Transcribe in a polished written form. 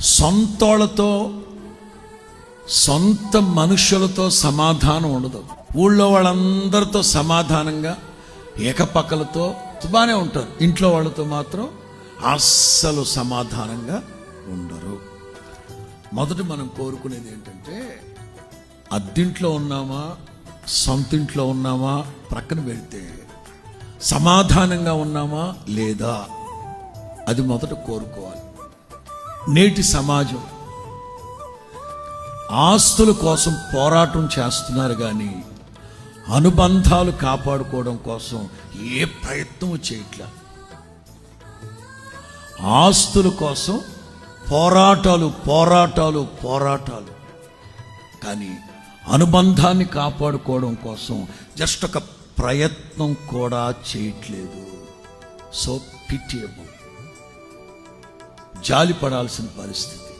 సొంతోళ్ళతో సొంత మనుషులతో సమాధానం ఉండదు. ఊళ్ళో వాళ్ళందరితో సమాధానంగా ఏకపక్కలతో బాగానే ఉంటారు, ఇంట్లో వాళ్ళతో మాత్రం అస్సలు సమాధానంగా ఉండరు. మొదట మనం కోరుకునేది ఏంటంటే, అద్దింట్లో ఉన్నామా సొంతింట్లో ఉన్నామా ప్రక్కన పెడితే సమాధానంగా ఉన్నామా లేదా అది మొదట కోరుకోవాలి. నేటి సమాజం ఆస్తుల కోసం పోరాటం చేస్తున్నారు కానీ అనుబంధాలు కాపాడుకోవడం కోసం ఏ ప్రయత్నం చేయట్లా. ఆస్తుల కోసం పోరాటాలు పోరాటాలు పోరాటాలు కానీ అనుబంధాన్ని కాపాడుకోవడం కోసం జస్ట్ ఒక ప్రయత్నం కూడా చేయట్లేదు. So pitiable. జాలి పడాల్సిన పరిస్థితి.